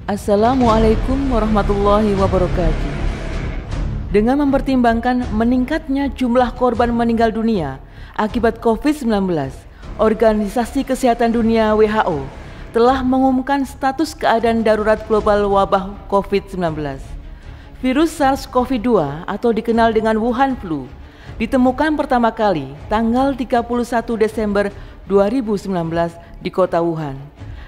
Assalamualaikum warahmatullahi wabarakatuh. Dengan mempertimbangkan meningkatnya jumlah korban meninggal dunia akibat COVID-19, Organisasi Kesehatan Dunia (WHO) telah mengumumkan status keadaan darurat global wabah COVID-19. Virus SARS-CoV-2 atau dikenal dengan Wuhan Flu ditemukan pertama kali tanggal 31 Desember 2019 di kota Wuhan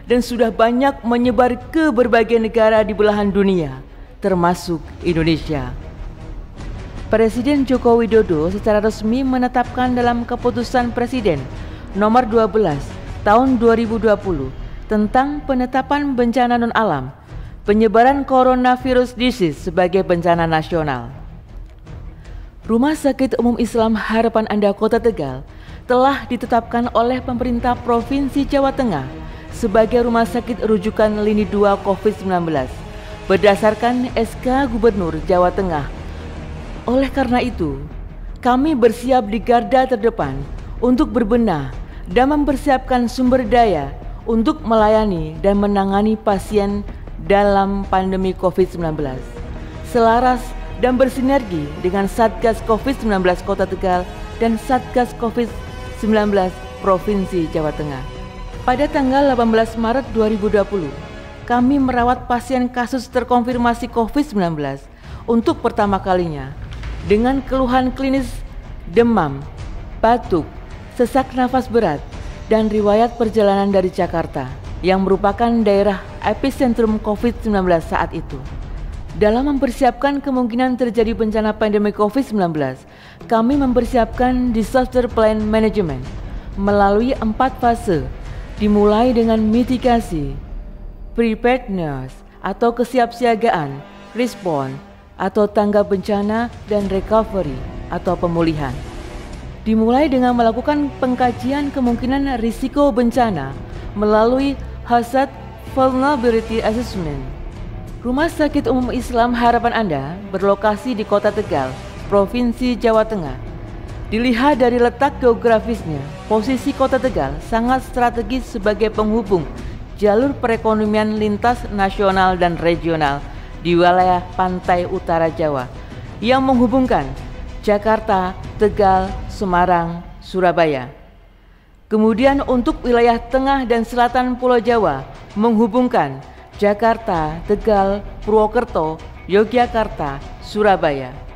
dan sudah banyak menyebar ke berbagai negara di belahan dunia, termasuk Indonesia. Presiden Joko Widodo secara resmi menetapkan dalam keputusan Presiden nomor 12 tahun 2020 tentang penetapan bencana non-alam, penyebaran coronavirus disease sebagai bencana nasional. Rumah Sakit Umum Islam Harapan Anda Kota Tegal telah ditetapkan oleh pemerintah Provinsi Jawa Tengah sebagai rumah sakit rujukan lini 2 COVID-19 berdasarkan SK Gubernur Jawa Tengah. Oleh karena itu, kami bersiap di garda terdepan untuk berbenah dan mempersiapkan sumber daya untuk melayani dan menangani pasien dalam pandemi COVID-19. Selaras dan bersinergi dengan Satgas COVID-19 Kota Tegal dan Satgas COVID-19 Provinsi Jawa Tengah. Pada tanggal 18 Maret 2020, kami merawat pasien kasus terkonfirmasi COVID-19 untuk pertama kalinya dengan keluhan klinis demam, batuk, sesak nafas berat, dan riwayat perjalanan dari Jakarta yang merupakan daerah epicentrum COVID-19 saat itu. Dalam mempersiapkan kemungkinan terjadi bencana pandemi COVID-19, kami mempersiapkan disaster plan management melalui 4 fase, dimulai dengan mitigasi, preparedness atau kesiapsiagaan, respon atau tanggap bencana, dan recovery atau pemulihan. Dimulai dengan melakukan pengkajian kemungkinan risiko bencana melalui Hazard Vulnerability Assessment. Rumah Sakit Umum Islam Harapan Anda berlokasi di Kota Tegal, Provinsi Jawa Tengah. Dilihat dari letak geografisnya, posisi Kota Tegal sangat strategis sebagai penghubung jalur perekonomian lintas nasional dan regional di wilayah pantai utara Jawa yang menghubungkan Jakarta, Tegal, Semarang, Surabaya. Kemudian untuk wilayah tengah dan selatan Pulau Jawa menghubungkan Jakarta, Tegal, Purwokerto, Yogyakarta, Surabaya.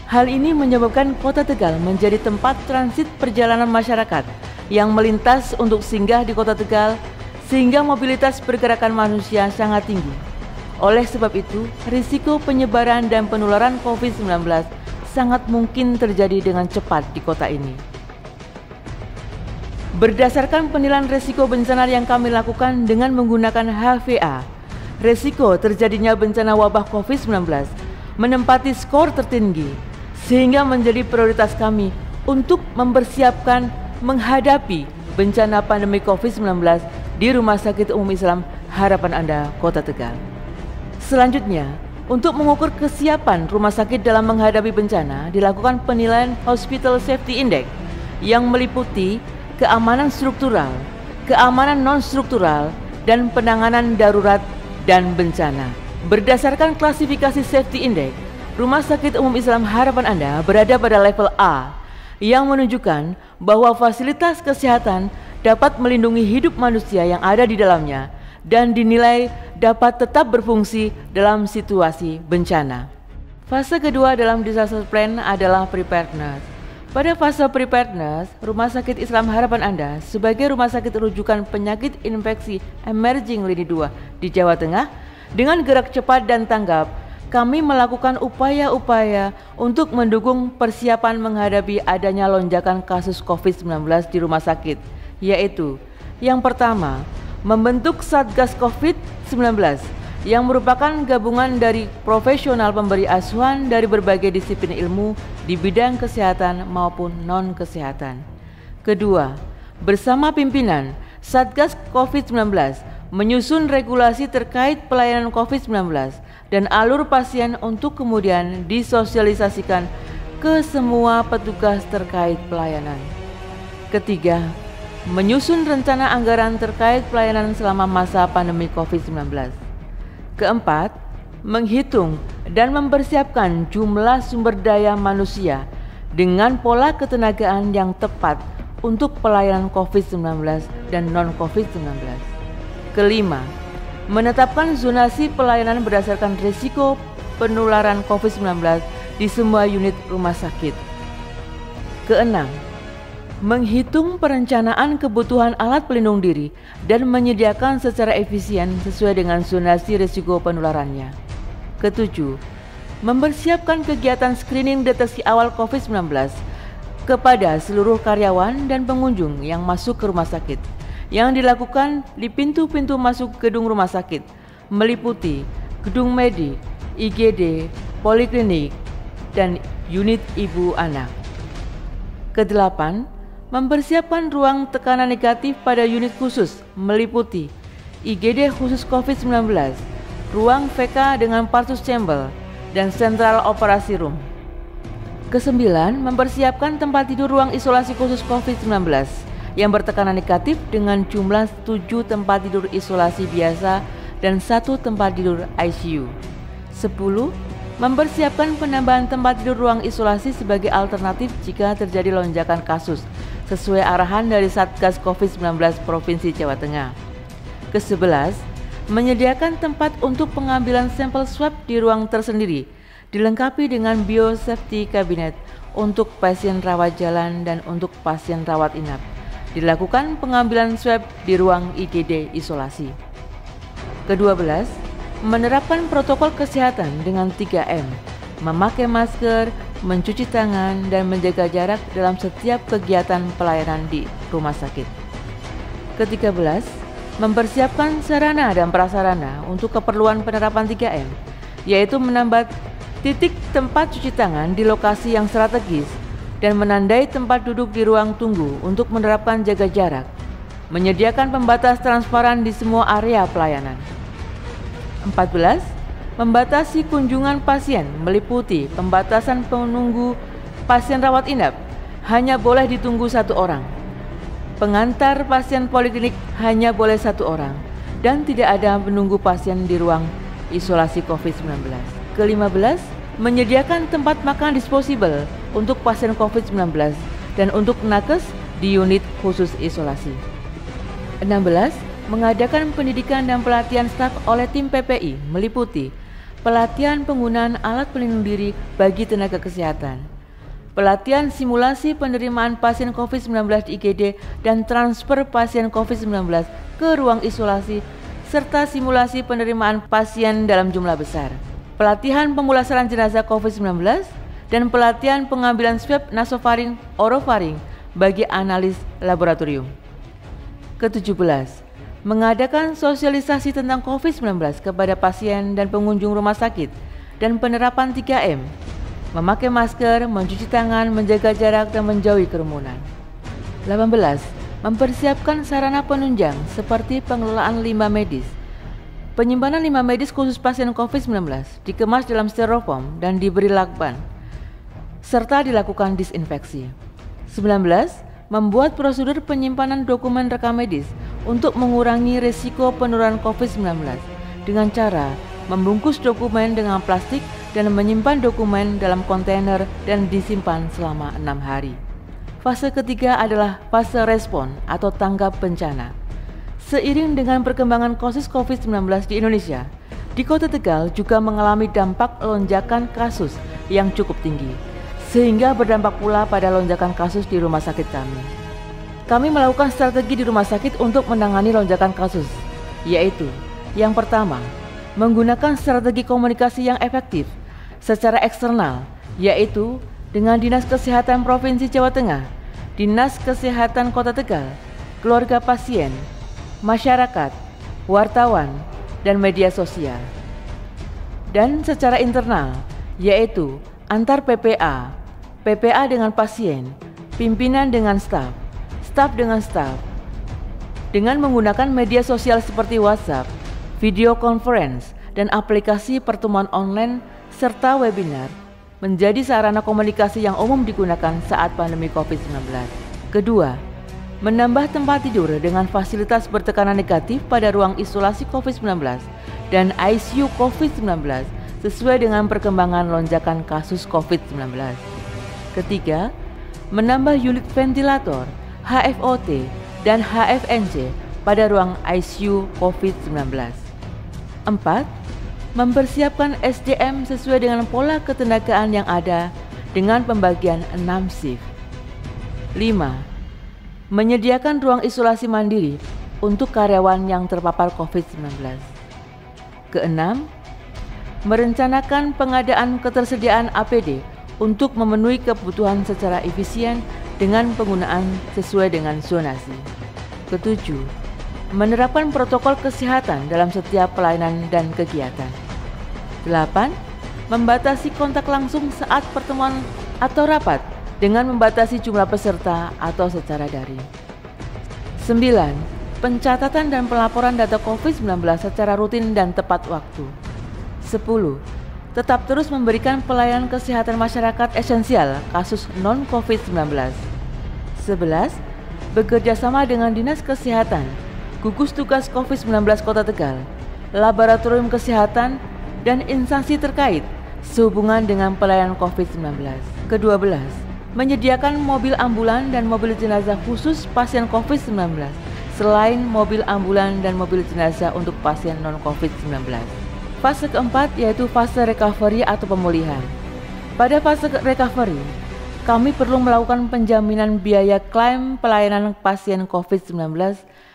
Hal ini menyebabkan Kota Tegal menjadi tempat transit perjalanan masyarakat yang melintas untuk singgah di Kota Tegal, sehingga mobilitas pergerakan manusia sangat tinggi. Oleh sebab itu, risiko penyebaran dan penularan COVID-19 sangat mungkin terjadi dengan cepat di kota ini. Berdasarkan penilaian risiko bencana yang kami lakukan dengan menggunakan HVA, risiko terjadinya bencana wabah COVID-19 menempati skor tertinggi, sehingga menjadi prioritas kami untuk mempersiapkan menghadapi bencana pandemi COVID-19 di Rumah Sakit Umum Islam Harapan Anda Kota Tegal. Selanjutnya, untuk mengukur kesiapan rumah sakit dalam menghadapi bencana, dilakukan penilaian Hospital Safety Index yang meliputi keamanan struktural, keamanan non-struktural, dan penanganan darurat dan bencana. Berdasarkan klasifikasi Safety Index, Rumah Sakit Umum Islam Harapan Anda berada pada level A yang menunjukkan bahwa fasilitas kesehatan dapat melindungi hidup manusia yang ada di dalamnya dan dinilai dapat tetap berfungsi dalam situasi bencana. Fase kedua dalam disaster plan adalah preparedness. Pada fase preparedness, Rumah Sakit Islam Harapan Anda sebagai rumah sakit rujukan penyakit infeksi emerging lini 2 di Jawa Tengah, dengan gerak cepat dan tanggap, kami melakukan upaya-upaya untuk mendukung persiapan menghadapi adanya lonjakan kasus COVID-19 di rumah sakit, yaitu yang pertama, membentuk Satgas COVID-19 yang merupakan gabungan dari profesional pemberi asuhan dari berbagai disiplin ilmu di bidang kesehatan maupun non-kesehatan. Kedua, bersama pimpinan Satgas COVID-19 menyusun regulasi terkait pelayanan COVID-19 dan alur pasien untuk kemudian disosialisasikan ke semua petugas terkait pelayanan. Ketiga, menyusun rencana anggaran terkait pelayanan selama masa pandemi COVID-19. Keempat, menghitung dan mempersiapkan jumlah sumber daya manusia dengan pola ketenagaan yang tepat untuk pelayanan COVID-19 dan non-COVID-19. Kelima, menetapkan zonasi pelayanan berdasarkan risiko penularan COVID-19 di semua unit rumah sakit. Keenam, menghitung perencanaan kebutuhan alat pelindung diri dan menyediakan secara efisien sesuai dengan zonasi risiko penularannya. Ketujuh, mempersiapkan kegiatan screening deteksi awal COVID-19 kepada seluruh karyawan dan pengunjung yang masuk ke rumah sakit, yang dilakukan di pintu-pintu masuk gedung rumah sakit, meliputi gedung medik, IGD, poliklinik, dan unit ibu anak. Kedelapan, mempersiapkan ruang tekanan negatif pada unit khusus, meliputi IGD khusus COVID-19, ruang VK dengan partus chamber, dan Central Operasi Room. Kesembilan, mempersiapkan tempat tidur ruang isolasi khusus COVID-19 yang bertekanan negatif dengan jumlah 7 tempat tidur isolasi biasa dan 1 tempat tidur ICU. 10. Mempersiapkan penambahan tempat tidur ruang isolasi sebagai alternatif jika terjadi lonjakan kasus sesuai arahan dari Satgas COVID-19 Provinsi Jawa Tengah. Ke-11, menyediakan tempat untuk pengambilan sampel swab di ruang tersendiri, dilengkapi dengan biosafety cabinet untuk pasien rawat jalan dan untuk pasien rawat inap. Dilakukan pengambilan swab di ruang IGD isolasi. Ke-12, menerapkan protokol kesehatan dengan 3M, memakai masker, mencuci tangan, dan menjaga jarak dalam setiap kegiatan pelayanan di rumah sakit. Ke-13, mempersiapkan sarana dan prasarana untuk keperluan penerapan 3M, yaitu menambah titik tempat cuci tangan di lokasi yang strategis dan menandai tempat duduk di ruang tunggu untuk menerapkan jaga jarak, menyediakan pembatas transparan di semua area pelayanan. 14. Membatasi kunjungan pasien meliputi pembatasan penunggu pasien rawat inap hanya boleh ditunggu 1 orang. Pengantar pasien poliklinik hanya boleh 1 orang dan tidak ada menunggu pasien di ruang isolasi COVID-19. Ke-15, menyediakan tempat makan disposable untuk pasien COVID-19 dan untuk nakes di unit khusus isolasi. 16. Mengadakan pendidikan dan pelatihan staf oleh tim PPI meliputi pelatihan penggunaan alat pelindung diri bagi tenaga kesehatan, pelatihan simulasi penerimaan pasien COVID-19 di IGD dan transfer pasien COVID-19 ke ruang isolasi, serta simulasi penerimaan pasien dalam jumlah besar, pelatihan pemulasaran jenazah COVID-19, dan pelatihan pengambilan swab nasofaring orofaring bagi analis laboratorium. Ke-17, mengadakan sosialisasi tentang COVID-19 kepada pasien dan pengunjung rumah sakit dan penerapan 3M, memakai masker, mencuci tangan, menjaga jarak, dan menjauhi kerumunan. 18. Mempersiapkan sarana penunjang seperti pengelolaan limbah medis. Penyimpanan limbah medis khusus pasien COVID-19 dikemas dalam styrofoam dan diberi lakban, serta dilakukan disinfeksi. 19. Membuat prosedur penyimpanan dokumen rekam medis untuk mengurangi risiko penularan COVID-19 dengan cara membungkus dokumen dengan plastik dan menyimpan dokumen dalam kontainer dan disimpan selama 6 hari. Fase ketiga adalah fase respon atau tanggap bencana. Seiring dengan perkembangan kasus COVID-19 di Indonesia, di Kota Tegal juga mengalami dampak lonjakan kasus yang cukup tinggi, sehingga berdampak pula pada lonjakan kasus di rumah sakit kami. Kami melakukan strategi di rumah sakit untuk menangani lonjakan kasus, yaitu yang pertama, menggunakan strategi komunikasi yang efektif secara eksternal, yaitu dengan Dinas Kesehatan Provinsi Jawa Tengah, Dinas Kesehatan Kota Tegal, keluarga pasien, masyarakat, wartawan, dan media sosial. Dan secara internal, yaitu antar PPA, PPA dengan pasien, pimpinan dengan staf, staf dengan staf, dengan menggunakan media sosial seperti WhatsApp, video conference, dan aplikasi pertemuan online serta webinar menjadi sarana komunikasi yang umum digunakan saat pandemi COVID-19. Kedua, menambah tempat tidur dengan fasilitas bertekanan negatif pada ruang isolasi COVID-19 dan ICU COVID-19 sesuai dengan perkembangan lonjakan kasus COVID-19. Ketiga, menambah unit ventilator, HFOT, dan HFNC pada ruang ICU COVID-19. 4. Mempersiapkan SDM sesuai dengan pola ketenagaan yang ada dengan pembagian 6 shift. 5. Menyediakan ruang isolasi mandiri untuk karyawan yang terpapar COVID-19. Keenam, merencanakan pengadaan ketersediaan APD untuk memenuhi kebutuhan secara efisien dengan penggunaan sesuai dengan zonasi. Ketujuh, menerapkan protokol kesehatan dalam setiap pelayanan dan kegiatan. 8. Membatasi kontak langsung saat pertemuan atau rapat dengan membatasi jumlah peserta atau secara daring. 9. Pencatatan dan pelaporan data COVID-19 secara rutin dan tepat waktu. 10. Tetap terus memberikan pelayanan kesehatan masyarakat esensial kasus non-COVID-19. 11. Bekerja sama dengan Dinas Kesehatan, Gugus Tugas COVID-19 Kota Tegal, Laboratorium Kesehatan, dan instansi terkait sehubungan dengan pelayanan COVID-19. Ke-12. Menyediakan mobil ambulan dan mobil jenazah khusus pasien COVID-19 selain mobil ambulan dan mobil jenazah untuk pasien non-COVID-19. Fase keempat yaitu fase recovery atau pemulihan. Pada fase recovery, kami perlu melakukan penjaminan biaya klaim pelayanan pasien COVID-19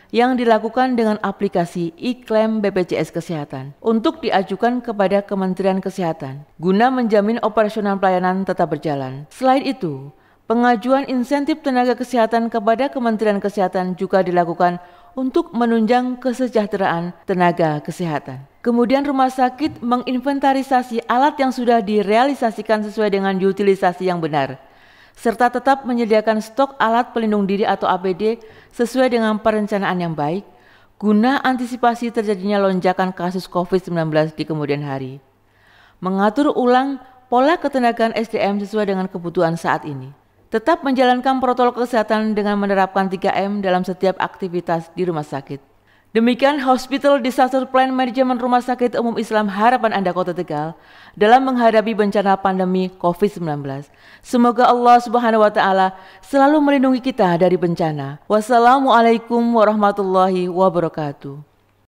yang dilakukan dengan aplikasi e-klaim BPJS Kesehatan untuk diajukan kepada Kementerian Kesehatan guna menjamin operasional pelayanan tetap berjalan. Selain itu, pengajuan insentif tenaga kesehatan kepada Kementerian Kesehatan juga dilakukan untuk menunjang kesejahteraan tenaga kesehatan. Kemudian rumah sakit menginventarisasi alat yang sudah direalisasikan sesuai dengan utilisasi yang benar, serta tetap menyediakan stok alat pelindung diri atau APD sesuai dengan perencanaan yang baik, guna antisipasi terjadinya lonjakan kasus COVID-19 di kemudian hari. Mengatur ulang pola ketenagaan SDM sesuai dengan kebutuhan saat ini. Tetap menjalankan protokol kesehatan dengan menerapkan 3M dalam setiap aktivitas di rumah sakit. Demikian Hospital Disaster Plan Management Rumah Sakit Umum Islam Harapan Anda Kota Tegal dalam menghadapi bencana pandemi COVID-19. Semoga Allah Subhanahu wa taala selalu melindungi kita dari bencana. Wassalamualaikum warahmatullahi wabarakatuh.